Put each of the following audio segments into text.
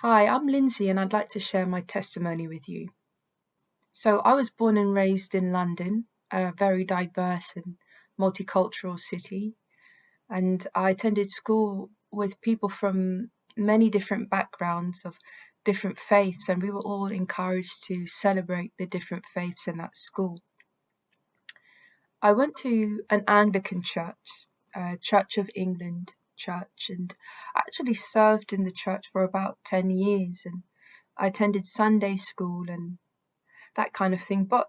Hi, I'm Lyndsey and I'd like to share my testimony with you. So, I was born and raised in London, a very diverse and multicultural city, and I attended school with people from many different backgrounds of different faiths, and we were all encouraged to celebrate the different faiths in that school. I went to an Anglican church, Church of England church, and I actually served in the church for about 10 years, and I attended Sunday school and that kind of thing. But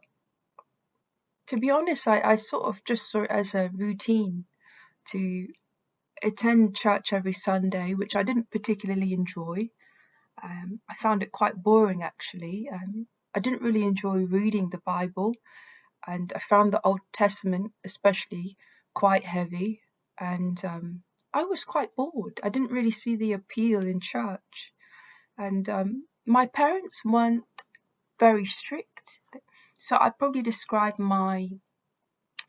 to be honest, I sort of just saw it as a routine to attend church every Sunday, which I didn't particularly enjoy. I found it quite boring actually. I didn't really enjoy reading the Bible, and I found the Old Testament especially quite heavy, and I was quite bored. I didn't really see the appeal in church, and my parents weren't very strict. So I'd probably describe my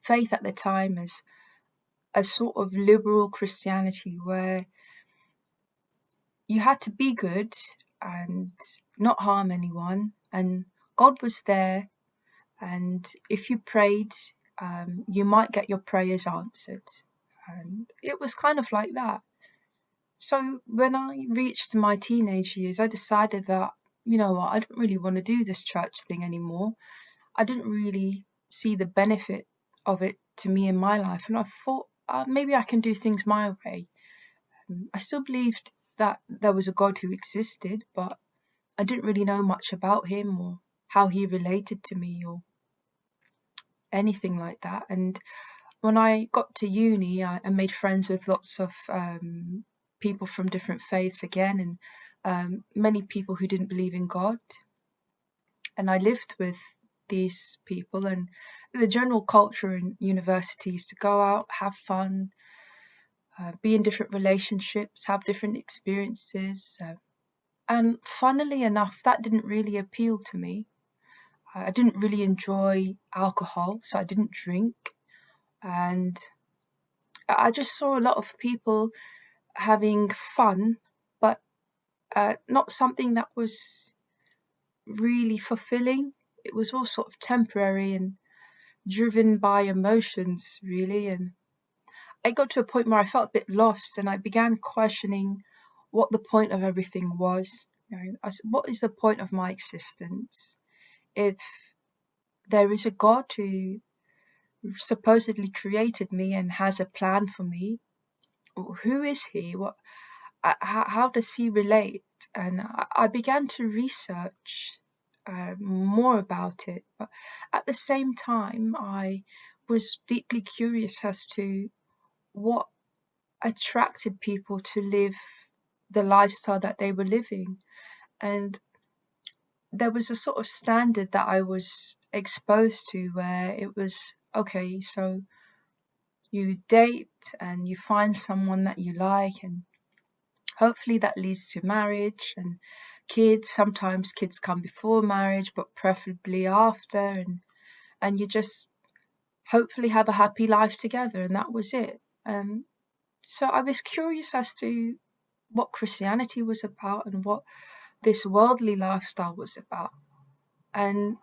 faith at the time as a sort of liberal Christianity where you had to be good and not harm anyone, and God was there. And if you prayed, you might get your prayers answered. And it was kind of like that. So when I reached my teenage years, I decided that, you know what, I don't really want to do this church thing anymore. I didn't really see the benefit of it to me in my life, and I thought maybe I can do things my way. I still believed that there was a God who existed, but I didn't really know much about him or how he related to me or anything like that. And when I got to uni, I made friends with lots of people from different faiths again, and many people who didn't believe in God. And I lived with these people, and the general culture in university is to go out, have fun, be in different relationships, have different experiences. And funnily enough, that didn't really appeal to me. I didn't really enjoy alcohol, so I didn't drink. And I just saw a lot of people having fun, but not something that was really fulfilling. It was all sort of temporary and driven by emotions, really. And I got to a point where I felt a bit lost, and I began questioning what the point of everything was. What is the point of my existence? If there is a God who supposedly created me and has a plan for me, who is he? How does he relate? And I began to research more about it, but at the same time, I was deeply curious as to what attracted people to live the lifestyle that they were living. And there was a sort of standard that I was exposed to where it was okay, so you date and you find someone that you like, and hopefully that leads to marriage and kids. Sometimes kids come before marriage, but preferably after, and you just hopefully have a happy life together, and that was it. So I was curious as to what Christianity was about and what this worldly lifestyle was about. And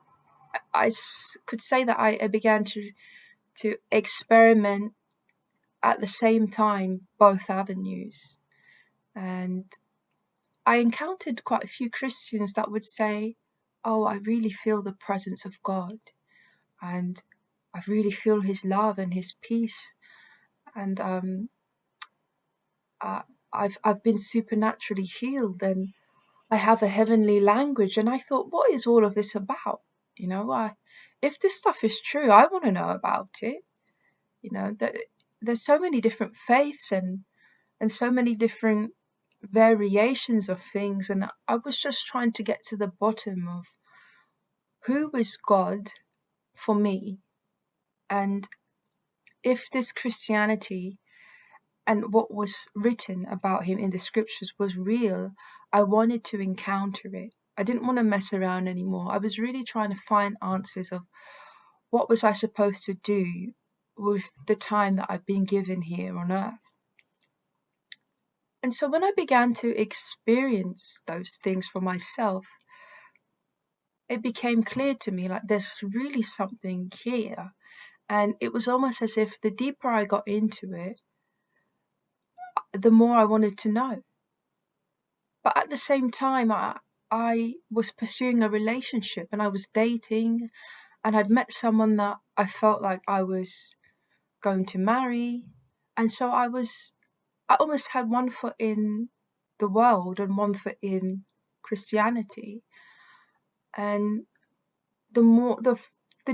I could say that I began to experiment at the same time both avenues. And I encountered quite a few Christians that would say, "Oh, I really feel the presence of God, and I really feel His love and His peace, and uh, I've been supernaturally healed, and I have a heavenly language." And I thought, what is all of this about? If this stuff is true, I want to know about it. That there's so many different faiths and so many different variations of things, and I was just trying to get to the bottom of who is God for me, and if this Christianity and what was written about him in the scriptures was real. I wanted to encounter it. I didn't want to mess around anymore. I was really trying to find answers of what was I supposed to do with the time that I've been given here on earth. And so when I began to experience those things for myself, it became clear to me like there's really something here. And it was almost as if the deeper I got into it, the more I wanted to know. But at the same time, I was pursuing a relationship and I was dating and I'd met someone that I felt like I was going to marry. And so I almost had one foot in the world and one foot in Christianity. And the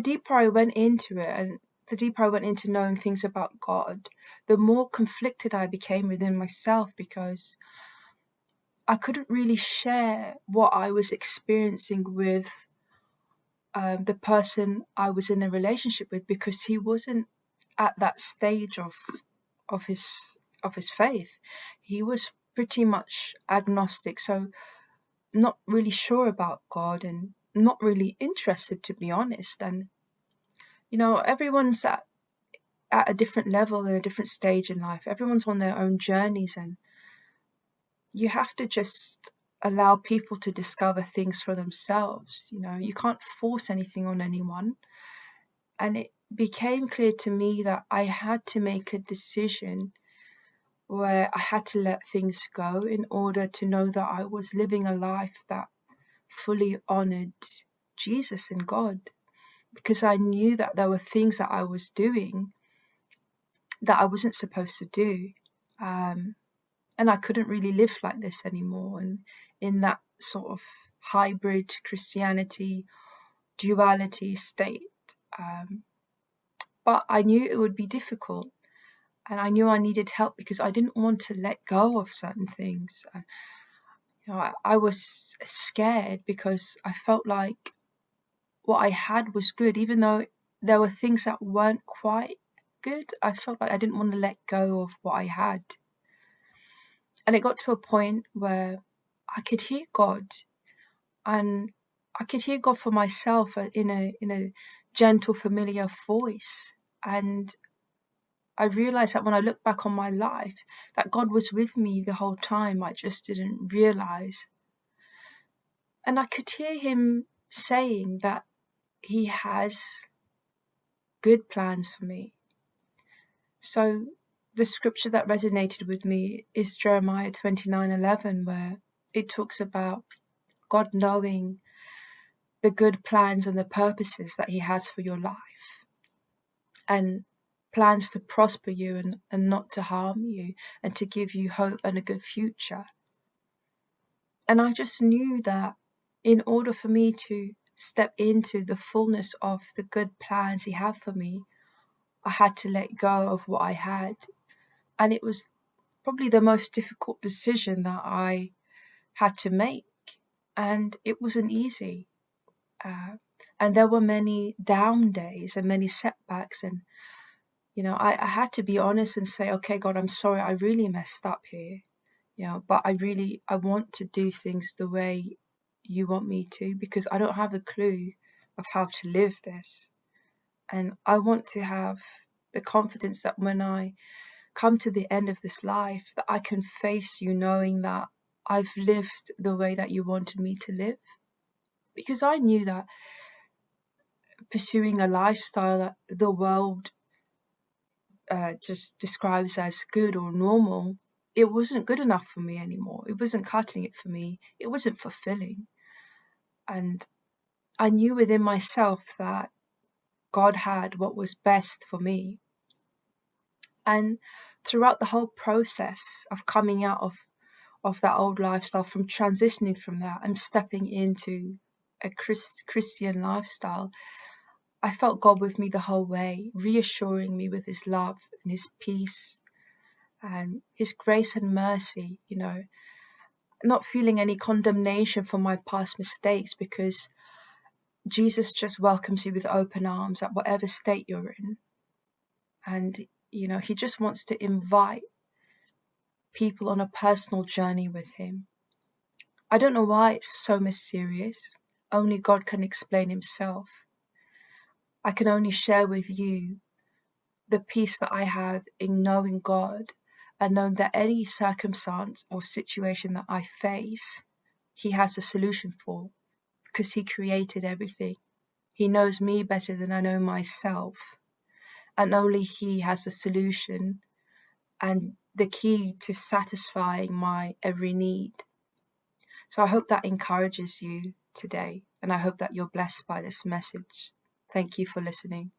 deeper I went into it and the deeper I went into knowing things about God, the more conflicted I became within myself because I couldn't really share what I was experiencing with the person I was in a relationship with because he wasn't at that stage of his faith. He was pretty much agnostic, so not really sure about God and not really interested, to be honest. And everyone's at a different level and a different stage in life. Everyone's on their own journeys, and you have to just allow people to discover things for themselves. You can't force anything on anyone. And it became clear to me that I had to make a decision where I had to let things go in order to know that I was living a life that fully honored Jesus and God, because I knew that there were things that I was doing that I wasn't supposed to do. And I couldn't really live like this anymore. And in that sort of hybrid Christianity duality state. But I knew it would be difficult. And I knew I needed help because I didn't want to let go of certain things. I was scared because I felt like what I had was good, even though there were things that weren't quite good. I felt like I didn't want to let go of what I had. And it got to a point where I could hear God, and I could hear God for myself in a gentle, familiar voice. And I realized that when I look back on my life, that God was with me the whole time. I just didn't realize. And I could hear him saying that he has good plans for me. So the scripture that resonated with me is Jeremiah 29:11, where it talks about God knowing the good plans and the purposes that he has for your life, and plans to prosper you and not to harm you, and to give you hope and a good future. And I just knew that in order for me to step into the fullness of the good plans he had for me, I had to let go of what I had. And it was probably the most difficult decision that I had to make. And it wasn't easy. And there were many down days and many setbacks. And, I had to be honest and say, okay, God, I'm sorry, I really messed up here. But I want to do things the way you want me to, because I don't have a clue of how to live this. And I want to have the confidence that when I come to the end of this life, that I can face you knowing that I've lived the way that you wanted me to live. Because I knew that pursuing a lifestyle that the world just describes as good or normal, it wasn't good enough for me anymore. It wasn't cutting it for me. It wasn't fulfilling. And I knew within myself that God had what was best for me. And throughout the whole process of coming out of that old lifestyle, from transitioning from that, I'm stepping into a Christian lifestyle. I felt God with me the whole way, reassuring me with his love and his peace and his grace and mercy, not feeling any condemnation for my past mistakes, because Jesus just welcomes you with open arms at whatever state you're in. And, he just wants to invite people on a personal journey with him. I don't know why it's so mysterious. Only God can explain himself. I can only share with you the peace that I have in knowing God and knowing that any circumstance or situation that I face, He has a solution for, because He created everything. He knows me better than I know myself, and only He has a solution and the key to satisfying my every need. So I hope that encourages you today, and I hope that you're blessed by this message. Thank you for listening.